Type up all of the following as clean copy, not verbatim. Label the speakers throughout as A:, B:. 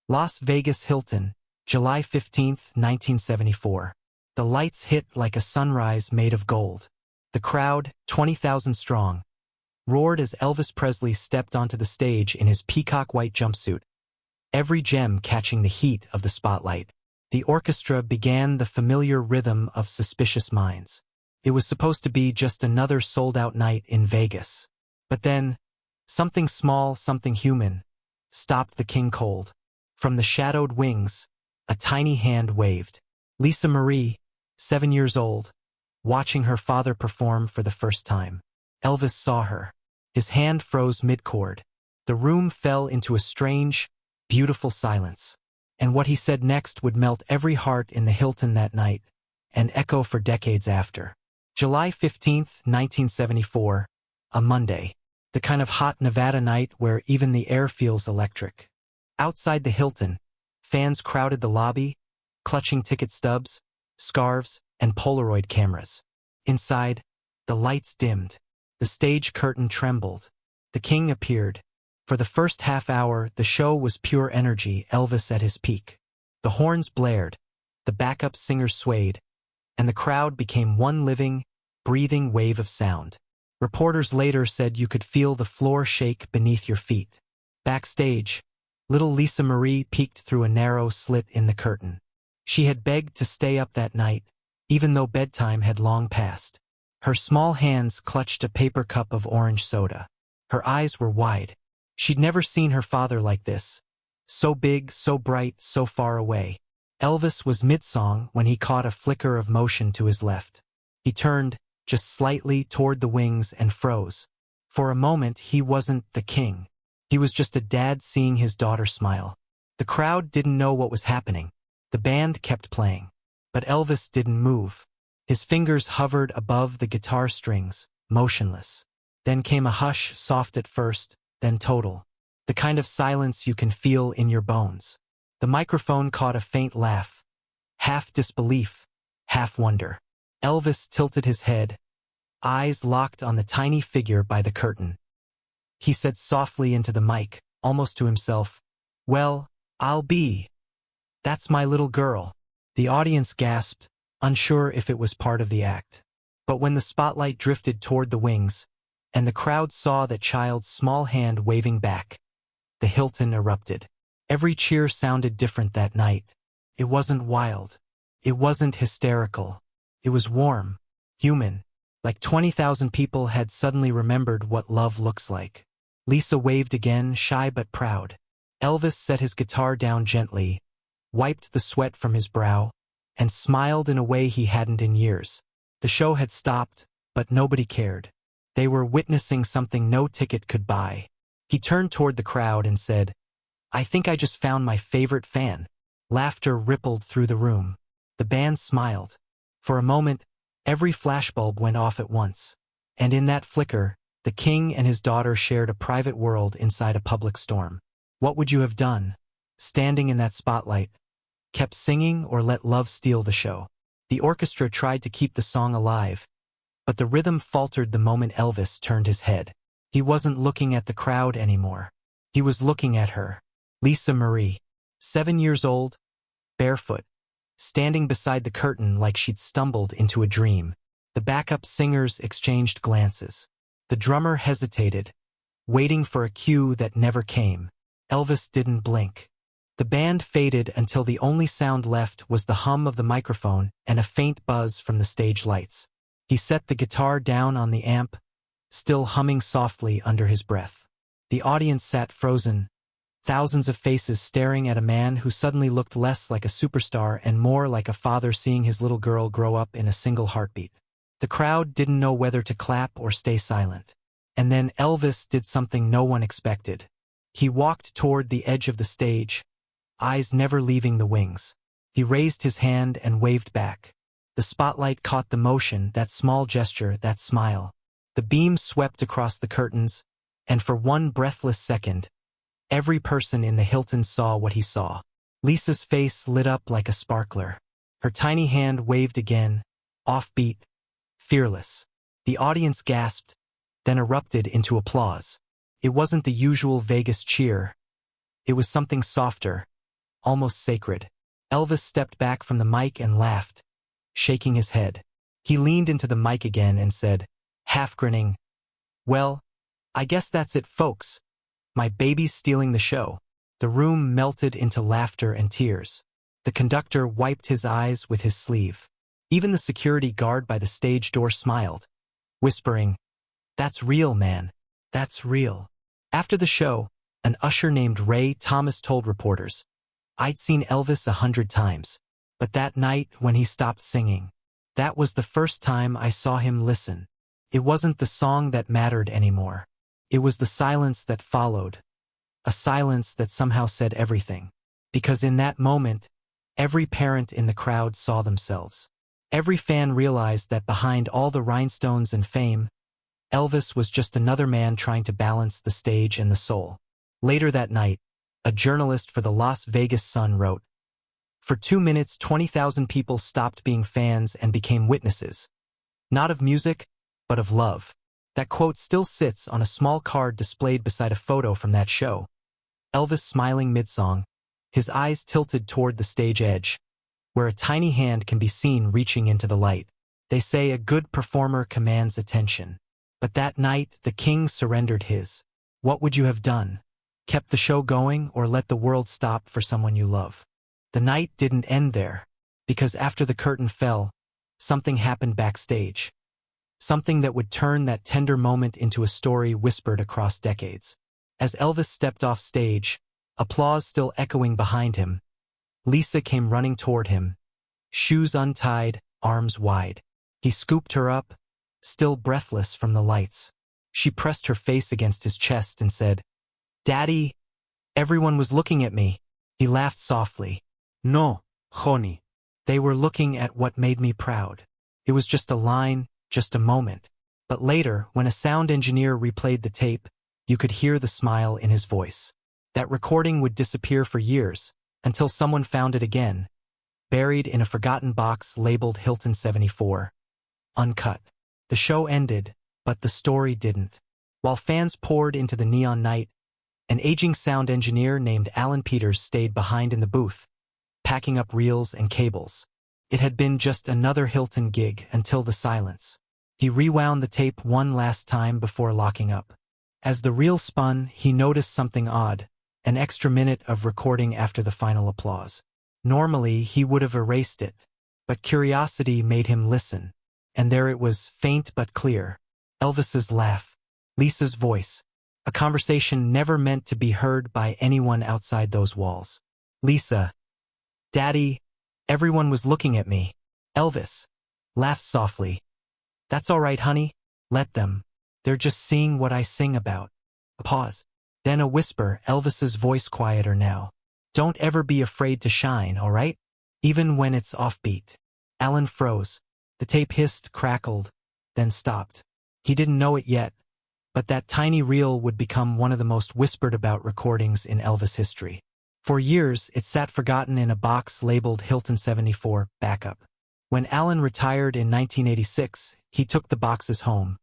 A: Las Vegas Hilton, July 15, 1974. The lights hit like a sunrise made of gold. The crowd, 20,000 strong, roared as Elvis Presley stepped onto the stage in his peacock white jumpsuit, every gem catching the heat of the spotlight. The orchestra began the familiar rhythm of Suspicious Minds. It was supposed to be just another sold-out night in Vegas. But then, something small, something human, stopped the king cold. From the shadowed wings, a tiny hand waved. Lisa Marie, 7 years old, watching her father perform for the first time. Elvis saw her. His hand froze mid-chord. The room fell into a strange, beautiful silence. And what he said next would melt every heart in the Hilton that night, and echo for decades after. July 15, 1974, a Monday. The kind of hot Nevada night where even the air feels electric. Outside the Hilton, fans crowded the lobby, clutching ticket stubs, scarves, and Polaroid cameras. Inside, the lights dimmed. The stage curtain trembled. The king appeared. For the first half hour, the show was pure energy, Elvis at his peak. The horns blared, the backup singers swayed, and the crowd became one living, breathing wave of sound. Reporters later said you could feel the floor shake beneath your feet. Backstage, little Lisa Marie peeked through a narrow slit in the curtain. She had begged to stay up that night, even though bedtime had long passed. Her small hands clutched a paper cup of orange soda. Her eyes were wide. She'd never seen her father like this. So big, so bright, so far away. Elvis was mid-song when he caught a flicker of motion to his left. He turned, just slightly, toward the wings and froze. For a moment, he wasn't the king. He was just a dad seeing his daughter smile. The crowd didn't know what was happening. The band kept playing. But Elvis didn't move. His fingers hovered above the guitar strings, motionless. Then came a hush, soft at first, then total. The kind of silence you can feel in your bones. The microphone caught a faint laugh. Half disbelief, half wonder. Elvis tilted his head, eyes locked on the tiny figure by the curtain. He said softly into the mic, almost to himself, "Well, I'll be. That's my little girl." The audience gasped, unsure if it was part of the act. But when the spotlight drifted toward the wings, and the crowd saw that child's small hand waving back, the Hilton erupted. Every cheer sounded different that night. It wasn't wild. It wasn't hysterical. It was warm, human, like 20,000 people had suddenly remembered what love looks like. Lisa waved again, shy but proud. Elvis set his guitar down gently, wiped the sweat from his brow, and smiled in a way he hadn't in years. The show had stopped, but nobody cared. They were witnessing something no ticket could buy. He turned toward the crowd and said, "I think I just found my favorite fan." Laughter rippled through the room. The band smiled. For a moment, every flashbulb went off at once. And in that flicker, the king and his daughter shared a private world inside a public storm. What would you have done? Standing in that spotlight, kept singing or let love steal the show? The orchestra tried to keep the song alive, but the rhythm faltered the moment Elvis turned his head. He wasn't looking at the crowd anymore. He was looking at her, Lisa Marie, 7 years old, barefoot, standing beside the curtain like she'd stumbled into a dream. The backup singers exchanged glances. The drummer hesitated, waiting for a cue that never came. Elvis didn't blink. The band faded until the only sound left was the hum of the microphone and a faint buzz from the stage lights. He set the guitar down on the amp, still humming softly under his breath. The audience sat frozen, thousands of faces staring at a man who suddenly looked less like a superstar and more like a father seeing his little girl grow up in a single heartbeat. The crowd didn't know whether to clap or stay silent. And then Elvis did something no one expected. He walked toward the edge of the stage, eyes never leaving the wings. He raised his hand and waved back. The spotlight caught the motion, that small gesture, that smile. The beam swept across the curtains, and for one breathless second, every person in the Hilton saw what he saw. Lisa's face lit up like a sparkler. Her tiny hand waved again, offbeat, fearless. The audience gasped, then erupted into applause. It wasn't the usual Vegas cheer. It was something softer, almost sacred. Elvis stepped back from the mic and laughed, shaking his head. He leaned into the mic again and said, half grinning, "Well, I guess that's it, folks. My baby's stealing the show." The room melted into laughter and tears. The conductor wiped his eyes with his sleeve. Even the security guard by the stage door smiled, whispering, "That's real, man. That's real." After the show, an usher named Ray Thomas told reporters, "I'd seen Elvis 100 times, but that night when he stopped singing, that was the first time I saw him listen. It wasn't the song that mattered anymore. It was the silence that followed, a silence that somehow said everything. Because in that moment, every parent in the crowd saw themselves. Every fan realized that behind all the rhinestones and fame, Elvis was just another man trying to balance the stage and the soul." Later that night, a journalist for the Las Vegas Sun wrote, "For 2 minutes, 20,000 people stopped being fans and became witnesses. Not of music, but of love." That quote still sits on a small card displayed beside a photo from that show. Elvis smiling mid-song, his eyes tilted toward the stage edge, where a tiny hand can be seen reaching into the light. They say a good performer commands attention. But that night, the king surrendered his. What would you have done? Kept the show going or let the world stop for someone you love? The night didn't end there, because after the curtain fell, something happened backstage. Something that would turn that tender moment into a story whispered across decades. As Elvis stepped off stage, applause still echoing behind him, Lisa came running toward him, shoes untied, arms wide. He scooped her up, still breathless from the lights. She pressed her face against his chest and said, "Daddy, everyone was looking at me." He laughed softly. "No, honey. They were looking at what made me proud." It was just a line, just a moment. But later, when a sound engineer replayed the tape, you could hear the smile in his voice. That recording would disappear for years, until someone found it again, buried in a forgotten box labeled Hilton 74. Uncut. The show ended, but the story didn't. While fans poured into the neon night, an aging sound engineer named Alan Peters stayed behind in the booth, packing up reels and cables. It had been just another Hilton gig until the silence. He rewound the tape one last time before locking up. As the reel spun, he noticed something odd, an extra minute of recording after the final applause. Normally, he would have erased it, but curiosity made him listen. And there it was, faint but clear. Elvis's laugh, Lisa's voice, a conversation never meant to be heard by anyone outside those walls. Lisa, "Daddy, everyone was looking at me." Elvis laughed softly. "That's all right, honey. Let them. They're just seeing what I sing about." A pause. Then a whisper, Elvis's voice quieter now. "Don't ever be afraid to shine, all right? Even when it's offbeat." Alan froze. The tape hissed, crackled, then stopped. He didn't know it yet, but that tiny reel would become one of the most whispered about recordings in Elvis history. For years, it sat forgotten in a box labeled Hilton 74 Backup. When Alan retired in 1986, he took the boxes home,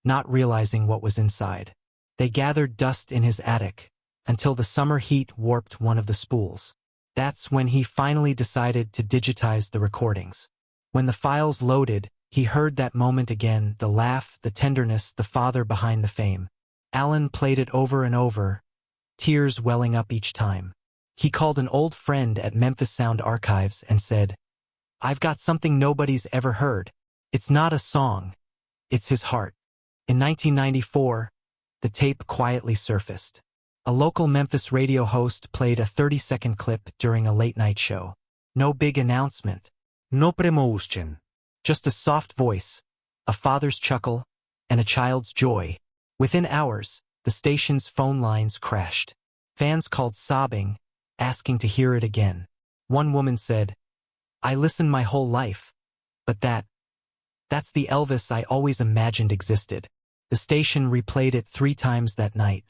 A: not realizing what was inside. They gathered dust in his attic, until the summer heat warped one of the spools. That's when he finally decided to digitize the recordings. When the files loaded, he heard that moment again, the laugh, the tenderness, the father behind the fame. Alan played it over and over, tears welling up each time. He called an old friend at Memphis Sound Archives and said, "I've got something nobody's ever heard. It's not a song. It's his heart." In 1994, the tape quietly surfaced. A local Memphis radio host played a 30-second clip during a late-night show. No big announcement. No promotion. Just a soft voice, a father's chuckle, and a child's joy. Within hours, the station's phone lines crashed. Fans called sobbing, asking to hear it again. One woman said, "I listened my whole life, but that's the Elvis I always imagined existed." The station replayed it 3 times that night.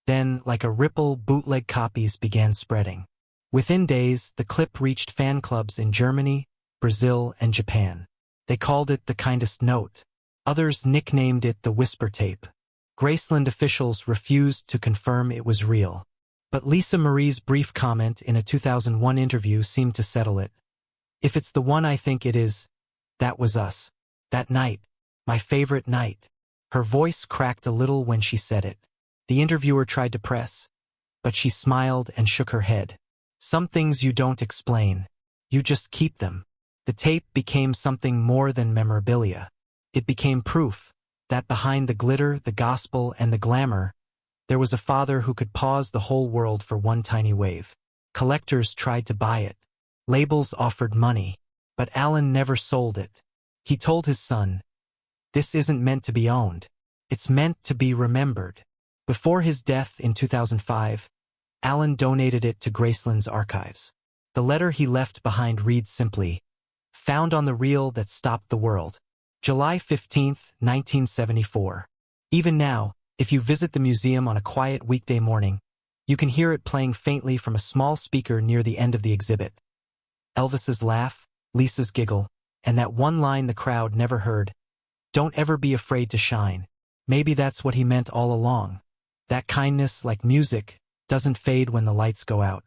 A: Then, like a ripple, bootleg copies began spreading. Within days, the clip reached fan clubs in Germany, Brazil, and Japan. They called it the kindest note. Others nicknamed it the whisper tape. Graceland officials refused to confirm it was real. But Lisa Marie's brief comment in a 2001 interview seemed to settle it. "If it's the one I think it is, that was us. That night. My favorite night." Her voice cracked a little when she said it. The interviewer tried to press, but she smiled and shook her head. "Some things you don't explain. You just keep them." The tape became something more than memorabilia. It became proof that behind the glitter, the gospel, and the glamour, there was a father who could pause the whole world for one tiny wave. Collectors tried to buy it. Labels offered money. But Alan never sold it. He told his son, "This isn't meant to be owned. It's meant to be remembered." Before his death in 2005, Alan donated it to Graceland's archives. The letter he left behind reads simply, "Found on the reel that stopped the world. July 15, 1974. Even now, if you visit the museum on a quiet weekday morning, you can hear it playing faintly from a small speaker near the end of the exhibit. Elvis's laugh, Lisa's giggle, and that one line the crowd never heard, 'Don't ever be afraid to shine.' Maybe that's what he meant all along. That kindness, like music, doesn't fade when the lights go out.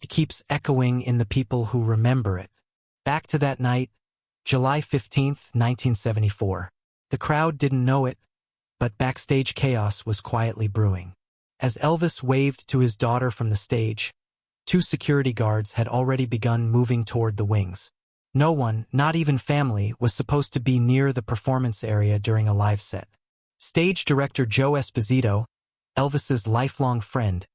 A: It keeps echoing in the people who remember it." Back to that night, July 15, 1974. The crowd didn't know it, but backstage chaos was quietly brewing. As Elvis waved to his daughter from the stage, 2 security guards had already begun moving toward the wings. No one, not even family, was supposed to be near the performance area during a live set. Stage director Joe Esposito, Elvis's lifelong friend,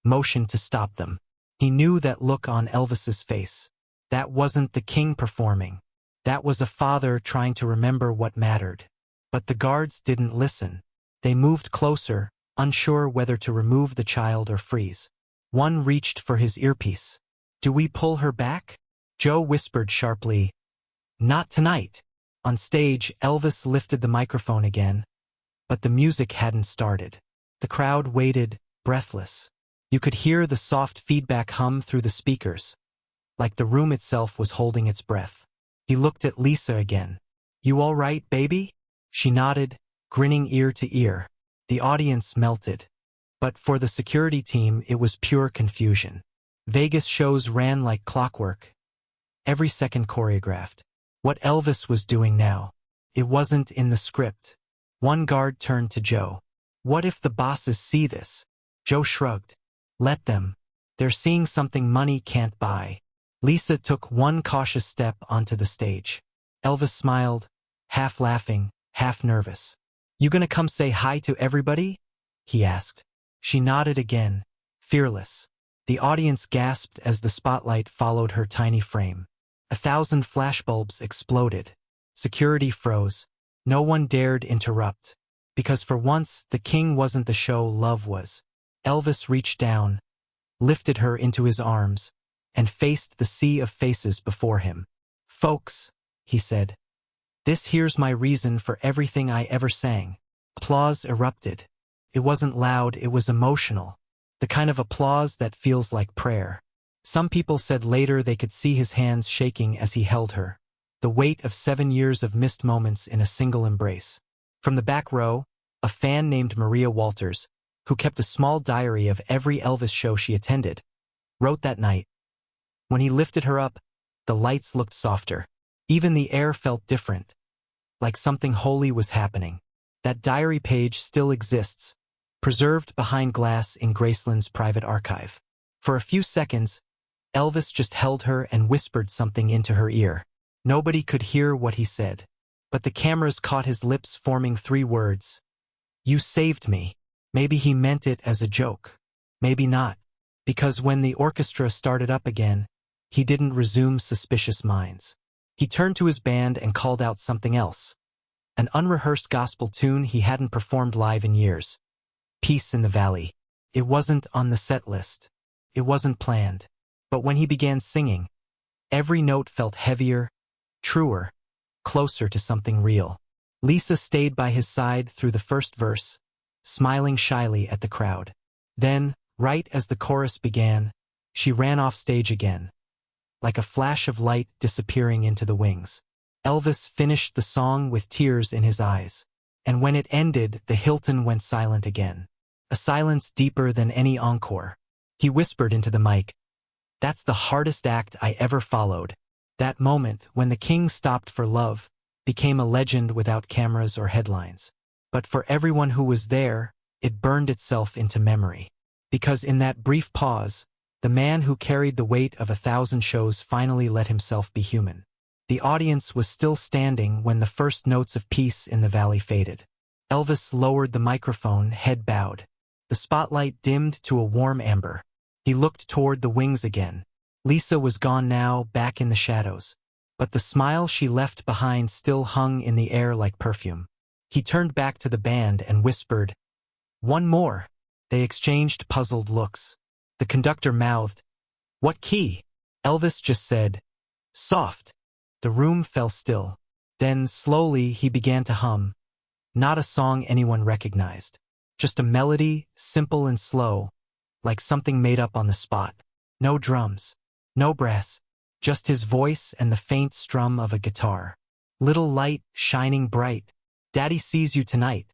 A: motioned to stop them. He knew that look on Elvis's face. That wasn't the king performing. That was a father trying to remember what mattered. But the guards didn't listen. They moved closer, unsure whether to remove the child or freeze. One reached for his earpiece. "Do we pull her back?" Joe whispered sharply, "Not tonight." On stage, Elvis lifted the microphone again, but the music hadn't started. The crowd waited, breathless. You could hear the soft feedback hum through the speakers, like the room itself was holding its breath. He looked at Lisa again. "You all right, baby?" She nodded, grinning ear to ear. The audience melted. But for the security team, it was pure confusion. Vegas shows ran like clockwork, every second choreographed. What Elvis was doing now, it wasn't in the script. One guard turned to Joe. "What if the bosses see this?" Joe shrugged. "Let them. They're seeing something money can't buy." Lisa took one cautious step onto the stage. Elvis smiled, half laughing, half nervous. "You gonna come say hi to everybody?" he asked. She nodded again, fearless. The audience gasped as the spotlight followed her tiny frame. 1,000 flashbulbs exploded. Security froze. No one dared interrupt. Because for once, the king wasn't the show, love was. Elvis reached down, lifted her into his arms, and faced the sea of faces before him. "Folks," he said, "this here's my reason for everything I ever sang." Applause erupted. It wasn't loud, it was emotional. The kind of applause that feels like prayer. Some people said later they could see his hands shaking as he held her. The weight of 7 years of missed moments in a single embrace. From the back row, a fan named Maria Walters, who kept a small diary of every Elvis show she attended, wrote that night. When he lifted her up, the lights looked softer. Even the air felt different, like something holy was happening. That diary page still exists, preserved behind glass in Graceland's private archive. For a few seconds, Elvis just held her and whispered something into her ear. Nobody could hear what he said, but the cameras caught his lips forming 3 words. "You saved me." Maybe he meant it as a joke. Maybe not, because when the orchestra started up again, he didn't resume Suspicious Minds. He turned to his band and called out something else. An unrehearsed gospel tune he hadn't performed live in years. "Peace in the Valley." It wasn't on the set list. It wasn't planned. But when he began singing, every note felt heavier, truer, closer to something real. Lisa stayed by his side through the first verse, smiling shyly at the crowd. Then, right as the chorus began, she ran off stage again, like a flash of light disappearing into the wings. Elvis finished the song with tears in his eyes. And when it ended, the Hilton went silent again. A silence deeper than any encore. He whispered into the mic. That's the hardest act I ever followed. That moment, when the king stopped for love, became a legend without cameras or headlines. But for everyone who was there, it burned itself into memory. Because in that brief pause, the man who carried the weight of 1,000 shows finally let himself be human. The audience was still standing when the first notes of peace in the valley faded. Elvis lowered the microphone, head bowed. The spotlight dimmed to a warm amber. He looked toward the wings again. Lisa was gone now, back in the shadows. But the smile she left behind still hung in the air like perfume. He turned back to the band and whispered, "One more." They exchanged puzzled looks. The conductor mouthed, "What key?" Elvis just said, "Soft." The room fell still. Then, slowly, he began to hum. Not a song anyone recognized. Just a melody, simple and slow, like something made up on the spot. No drums, no brass, just his voice and the faint strum of a guitar. Little light, shining bright. Daddy sees you tonight.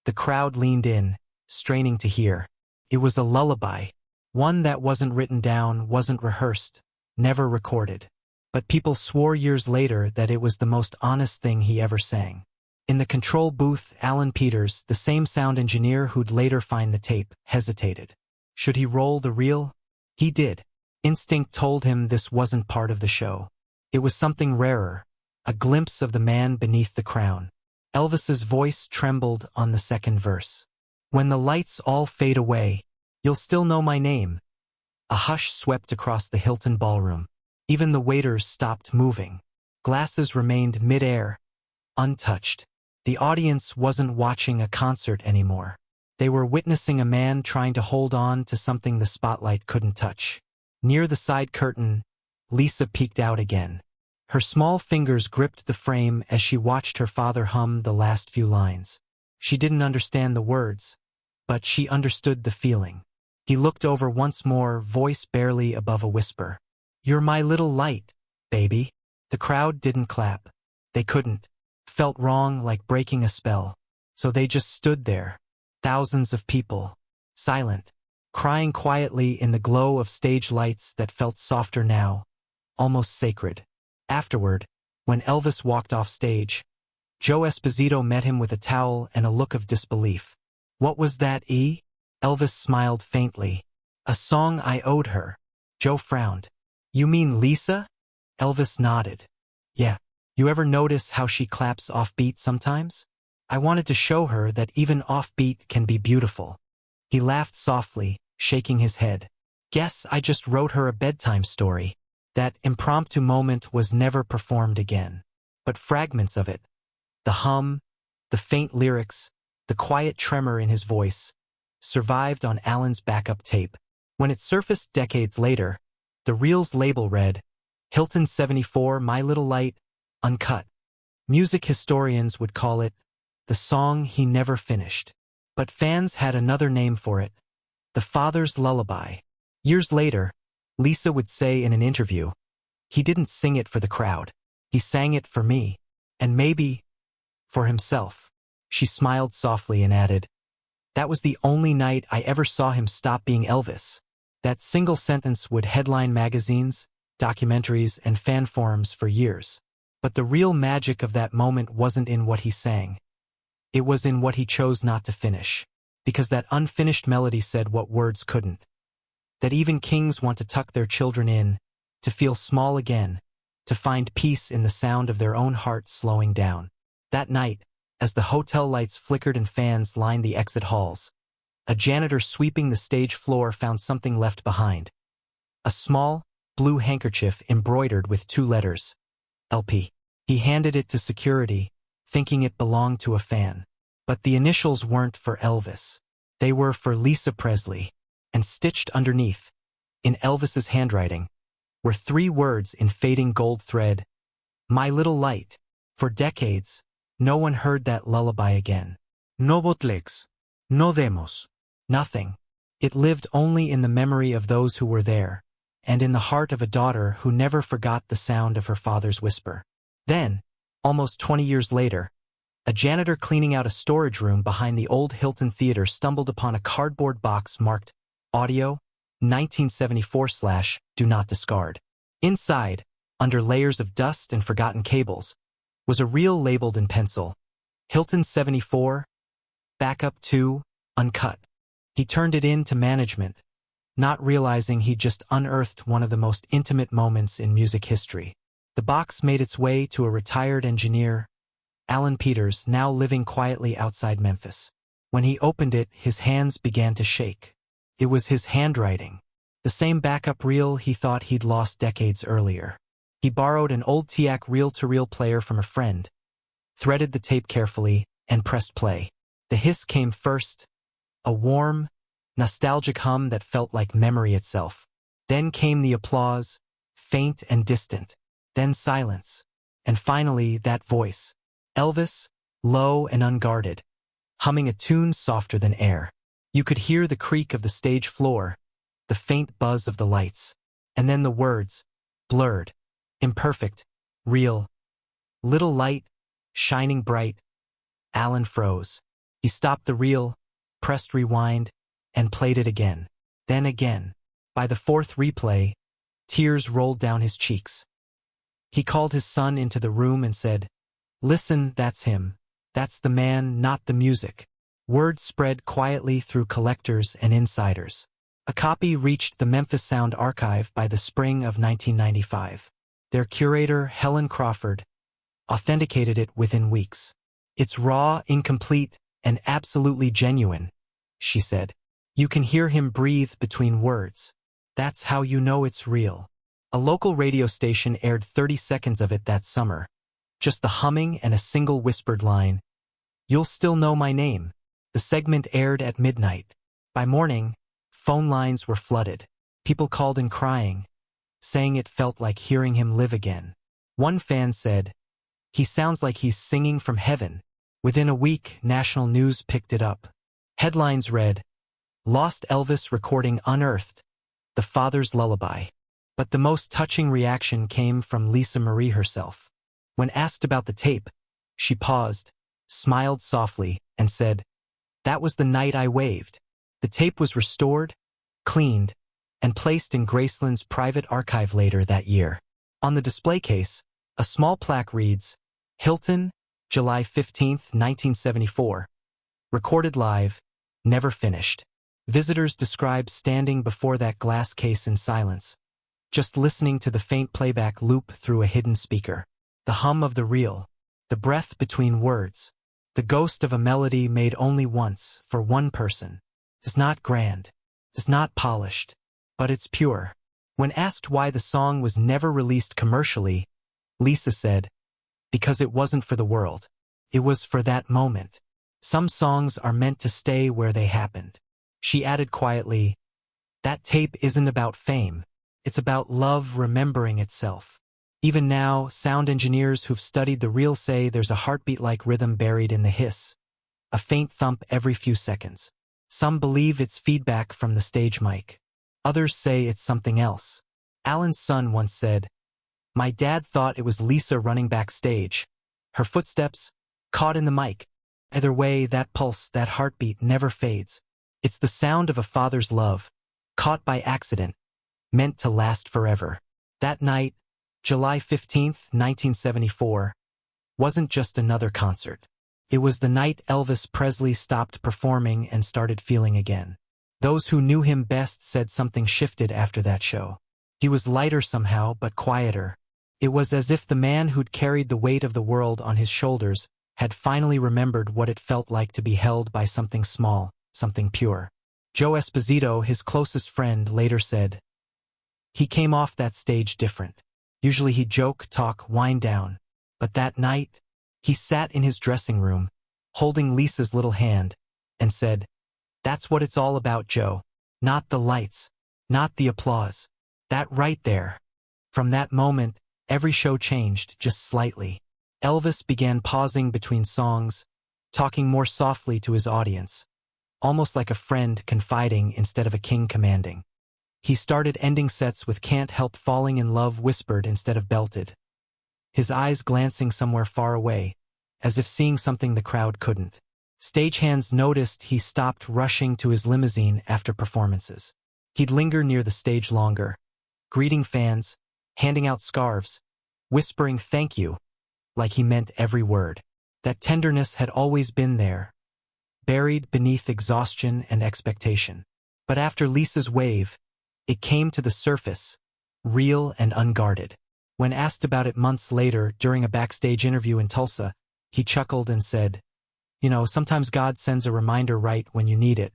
A: The crowd leaned in, straining to hear. It was a lullaby. One that wasn't written down, wasn't rehearsed, never recorded. But people swore years later that it was the most honest thing he ever sang. In the control booth, Alan Peters, the same sound engineer who'd later find the tape, hesitated. Should he roll the reel? He did. Instinct told him this wasn't part of the show. It was something rarer, a glimpse of the man beneath the crown. Elvis's voice trembled on the second verse. When the lights all fade away, you'll still know my name. A hush swept across the Hilton ballroom. Even the waiters stopped moving. Glasses remained mid-air, untouched. The audience wasn't watching a concert anymore. They were witnessing a man trying to hold on to something the spotlight couldn't touch. Near the side curtain, Lisa peeked out again. Her small fingers gripped the frame as she watched her father hum the last few lines. She didn't understand the words, but she understood the feeling. He looked over once more, voice barely above a whisper. "You're my little light, baby." The crowd didn't clap. They couldn't. Felt wrong, like breaking a spell. So they just stood there. Thousands of people. Silent. Crying quietly in the glow of stage lights that felt softer now. Almost sacred. Afterward, when Elvis walked off stage, Joe Esposito met him with a towel and a look of disbelief. "What was that, E?" Elvis smiled faintly. "A song I owed her." Joe frowned. "You mean Lisa?" Elvis nodded. "Yeah. You ever notice how she claps offbeat sometimes? I wanted to show her that even offbeat can be beautiful." He laughed softly, shaking his head. "Guess I just wrote her a bedtime story." That impromptu moment was never performed again. But fragments of it, the hum, the faint lyrics, the quiet tremor in his voice, survived on Alan's backup tape. When it surfaced decades later, the reel's label read, Hilton 74, My Little Light, uncut. Music historians would call it the song he never finished. But fans had another name for it, the father's lullaby. Years later, Lisa would say in an interview, "He didn't sing it for the crowd. He sang it for me, and maybe for himself." She smiled softly and added, "That was the only night I ever saw him stop being Elvis." That single sentence would headline magazines, documentaries, and fan forums for years. But the real magic of that moment wasn't in what he sang. It was in what he chose not to finish. Because that unfinished melody said what words couldn't. That even kings want to tuck their children in, to feel small again, to find peace in the sound of their own heart slowing down. That night, as the hotel lights flickered and fans lined the exit halls, a janitor sweeping the stage floor found something left behind. A small, blue handkerchief embroidered with 2 letters, LP. He handed it to security, thinking it belonged to a fan. But the initials weren't for Elvis. They were for Lisa Presley, and stitched underneath, in Elvis's handwriting, were 3 words in fading gold thread, My Little Light. For decades, no one heard that lullaby again. No bootlegs. No demos. Nothing. It lived only in the memory of those who were there, and in the heart of a daughter who never forgot the sound of her father's whisper. Then, almost 20 years later, a janitor cleaning out a storage room behind the old Hilton Theater stumbled upon a cardboard box marked Audio 1974/Do Not Discard. Inside, under layers of dust and forgotten cables, was a reel labeled in pencil, Hilton 74, Backup 2, Uncut. He turned it in to management, not realizing he'd just unearthed one of the most intimate moments in music history. The box made its way to a retired engineer, Alan Peters, now living quietly outside Memphis. When he opened it, his hands began to shake. It was his handwriting, the same backup reel he thought he'd lost decades earlier. He borrowed an old TIAC reel-to-reel player from a friend, threaded the tape carefully, and pressed play. The hiss came first, a warm, nostalgic hum that felt like memory itself. Then came the applause, faint and distant, then silence, and finally that voice, Elvis, low and unguarded, humming a tune softer than air. You could hear the creak of the stage floor, the faint buzz of the lights, and then the words, blurred, imperfect, real. Little light, shining bright. Alan froze. He stopped the reel, pressed rewind, and played it again. Then again. By the fourth replay, tears rolled down his cheeks. He called his son into the room and said, "Listen, that's him. That's the man, not the music." Word spread quietly through collectors and insiders. A copy reached the Memphis Sound Archive by the spring of 1995. Their curator, Helen Crawford, authenticated it within weeks. "It's raw, incomplete, and absolutely genuine," she said. "You can hear him breathe between words. That's how you know it's real." A local radio station aired 30 seconds of it that summer. Just the humming and a single whispered line, "You'll still know my name." The segment aired at midnight. By morning, phone lines were flooded. People called in crying, saying it felt like hearing him live again. One fan said, "He sounds like he's singing from heaven." Within a week, national news picked it up. Headlines read, "Lost Elvis recording unearthed, the father's lullaby." But the most touching reaction came from Lisa Marie herself. When asked about the tape, she paused, smiled softly, and said, "That was the night I waved." The tape was restored, cleaned, and placed in Graceland's private archive later that year. On the display case, a small plaque reads, "Hilton, July 15, 1974. Recorded live, never finished." Visitors describe standing before that glass case in silence, just listening to the faint playback loop through a hidden speaker. The hum of the reel, the breath between words, the ghost of a melody made only once for one person. It's not grand, it's not polished, but it's pure. When asked why the song was never released commercially, Lisa said, "Because it wasn't for the world. It was for that moment. Some songs are meant to stay where they happened." She added quietly, "That tape isn't about fame. It's about love remembering itself." Even now, sound engineers who've studied the reel say there's a heartbeat-like rhythm buried in the hiss, a faint thump every few seconds. Some believe it's feedback from the stage mic. Others say it's something else. Alan's son once said, "My dad thought it was Lisa running backstage. Her footsteps, caught in the mic. Either way, that pulse, that heartbeat never fades. It's the sound of a father's love, caught by accident, meant to last forever." That night, July 15, 1974, wasn't just another concert. It was the night Elvis Presley stopped performing and started feeling again. Those who knew him best said something shifted after that show. He was lighter somehow, but quieter. It was as if the man who'd carried the weight of the world on his shoulders had finally remembered what it felt like to be held by something small, something pure. Joe Esposito, his closest friend, later said, "He came off that stage different. Usually he'd joke, talk, wind down. But that night, he sat in his dressing room, holding Lisa's little hand, and said, 'That's what it's all about, Joe. Not the lights, not the applause. That right there.' From that moment, every show changed, just slightly. Elvis began pausing between songs, talking more softly to his audience, almost like a friend confiding instead of a king commanding. He started ending sets with 'Can't Help Falling in Love' whispered instead of belted, his eyes glancing somewhere far away, as if seeing something the crowd couldn't. Stagehands noticed he stopped rushing to his limousine after performances. He'd linger near the stage longer, greeting fans, handing out scarves, whispering thank you, like he meant every word. That tenderness had always been there, buried beneath exhaustion and expectation. But after Lisa's wave, it came to the surface, real and unguarded. When asked about it months later during a backstage interview in Tulsa, he chuckled and said, "You know, sometimes God sends a reminder right when you need it.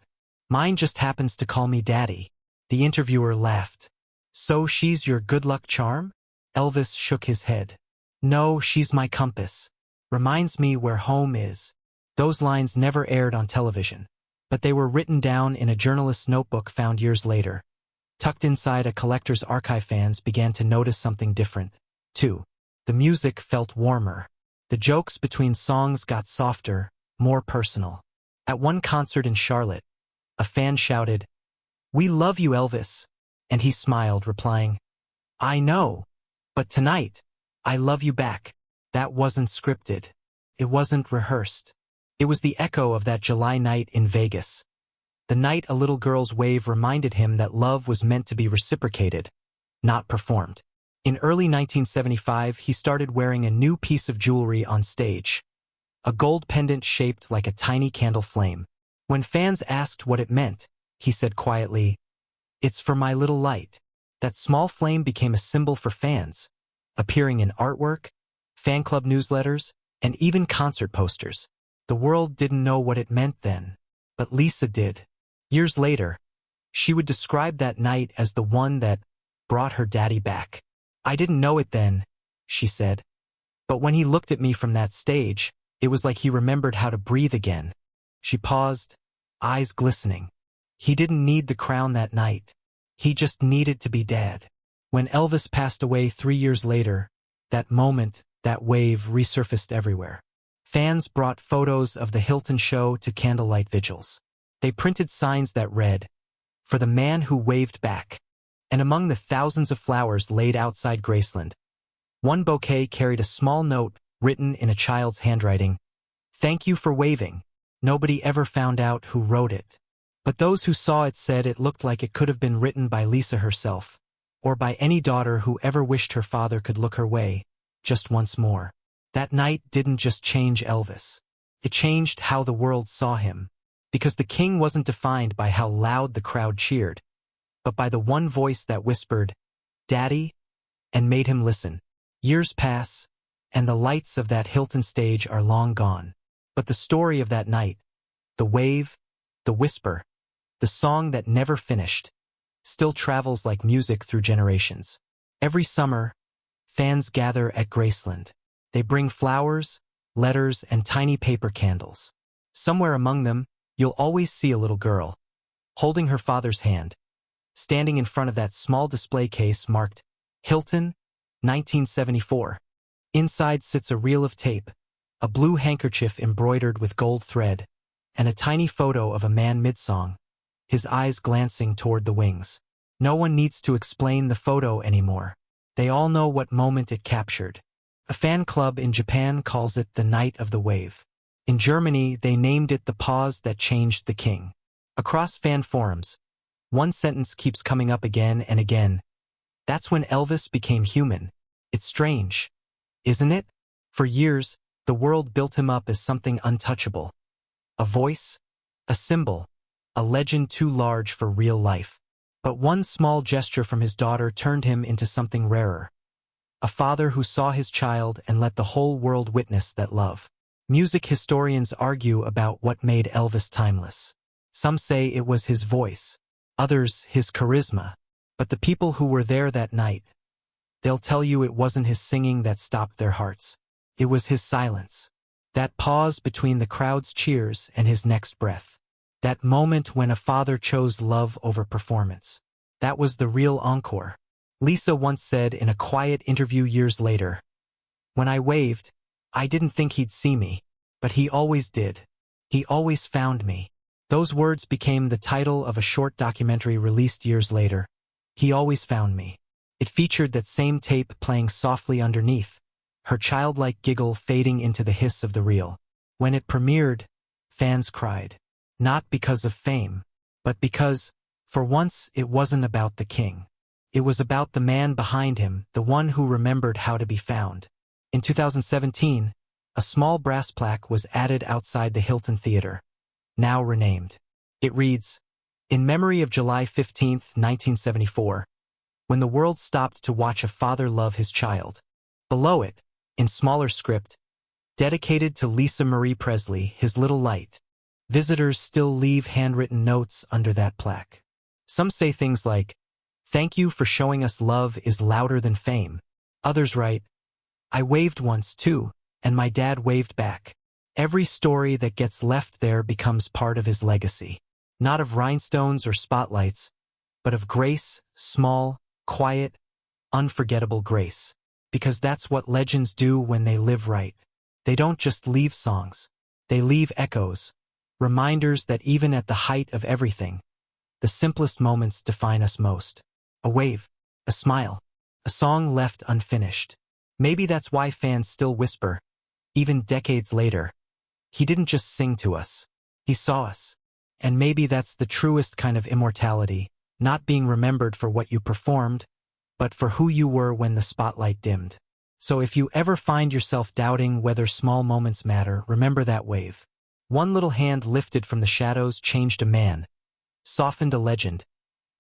A: Mine just happens to call me Daddy." The interviewer laughed. "So she's your good luck charm?" Elvis shook his head. "No, she's my compass. Reminds me where home is." Those lines never aired on television, but they were written down in a journalist's notebook found years later. Tucked inside a collector's archive, fans began to notice something different, too. The music felt warmer. The jokes between songs got softer, more personal. At one concert in Charlotte, a fan shouted, "We love you, Elvis," and he smiled, replying, "I know, but tonight, I love you back." That wasn't scripted. It wasn't rehearsed. It was the echo of that July night in Vegas. The night a little girl's wave reminded him that love was meant to be reciprocated, not performed. In early 1975, he started wearing a new piece of jewelry on stage, a gold pendant shaped like a tiny candle flame. When fans asked what it meant, he said quietly, "It's for my little light." That small flame became a symbol for fans, appearing in artwork, fan club newsletters, and even concert posters. The world didn't know what it meant then, but Lisa did. Years later, she would describe that night as the one that brought her daddy back. "I didn't know it then," she said, "but when he looked at me from that stage, it was like he remembered how to breathe again." She paused, eyes glistening. He didn't need the crown that night. He just needed to be Dad. When Elvis passed away 3 years later, that moment, that wave resurfaced everywhere. Fans brought photos of the Hilton show to candlelight vigils. They printed signs that read, "For the man who waved back." And among the thousands of flowers laid outside Graceland, one bouquet carried a small note written in a child's handwriting, "Thank you for waving." Nobody ever found out who wrote it. But those who saw it said it looked like it could have been written by Lisa herself, or by any daughter who ever wished her father could look her way, just once more. That night didn't just change Elvis. It changed how the world saw him, because the king wasn't defined by how loud the crowd cheered, but by the one voice that whispered, "Daddy," and made him listen. Years pass, and the lights of that Hilton stage are long gone. But the story of that night, the wave, the whisper, the song that never finished, still travels like music through generations. Every summer, fans gather at Graceland. They bring flowers, letters, and tiny paper candles. Somewhere among them, you'll always see a little girl, holding her father's hand, standing in front of that small display case marked Hilton, 1974. Inside sits a reel of tape, a blue handkerchief embroidered with gold thread, and a tiny photo of a man mid-song, his eyes glancing toward the wings. No one needs to explain the photo anymore. They all know what moment it captured. A fan club in Japan calls it the Night of the Wave. In Germany, they named it the pause that changed the king. Across fan forums, one sentence keeps coming up again and again. "That's when Elvis became human." It's strange, isn't it? For years, the world built him up as something untouchable. A voice, a symbol, a legend too large for real life. But one small gesture from his daughter turned him into something rarer. A father who saw his child and let the whole world witness that love. Music historians argue about what made Elvis timeless. Some say it was his voice, others his charisma. But the people who were there that night, they'll tell you it wasn't his singing that stopped their hearts. It was his silence. That pause between the crowd's cheers and his next breath. That moment when a father chose love over performance. That was the real encore. Lisa once said in a quiet interview years later, "When I waved, I didn't think he'd see me, but he always did. He always found me." Those words became the title of a short documentary released years later, "He Always Found Me." It featured that same tape playing softly underneath, her childlike giggle fading into the hiss of the reel. When it premiered, fans cried. Not because of fame, but because, For once, it wasn't about the king. It was about the man behind him, the one who remembered how to be found. In 2017, a small brass plaque was added outside the Hilton Theater, now renamed. It reads, "In memory of July 15, 1974, when the world stopped to watch a father love his child." Below it, in smaller script, "Dedicated to Lisa Marie Presley, his little light." Visitors still leave handwritten notes under that plaque. Some say things like, "Thank you for showing us love is louder than fame." Others write, "I waved once too, and my dad waved back." Every story that gets left there becomes part of his legacy. Not of rhinestones or spotlights, but of grace, small, quiet, unforgettable grace. Because that's what legends do when they live right. They don't just leave songs. They leave echoes, reminders that even at the height of everything, the simplest moments define us most. A wave, a smile, a song left unfinished. Maybe that's why fans still whisper, even decades later, "He didn't just sing to us, he saw us." And maybe that's the truest kind of immortality, not being remembered for what you performed, but for who you were when the spotlight dimmed. So if you ever find yourself doubting whether small moments matter, remember that wave. One little hand lifted from the shadows changed a man, softened a legend,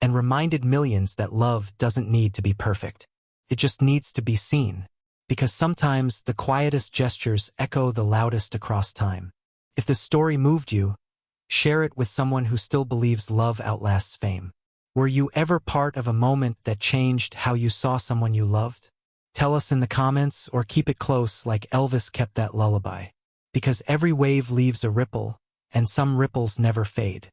A: and reminded millions that love doesn't need to be perfect. It just needs to be seen. Because sometimes the quietest gestures echo the loudest across time. If the story moved you, share it with someone who still believes love outlasts fame. Were you ever part of a moment that changed how you saw someone you loved? Tell us in the comments or keep it close like Elvis kept that lullaby. Because every wave leaves a ripple, and some ripples never fade.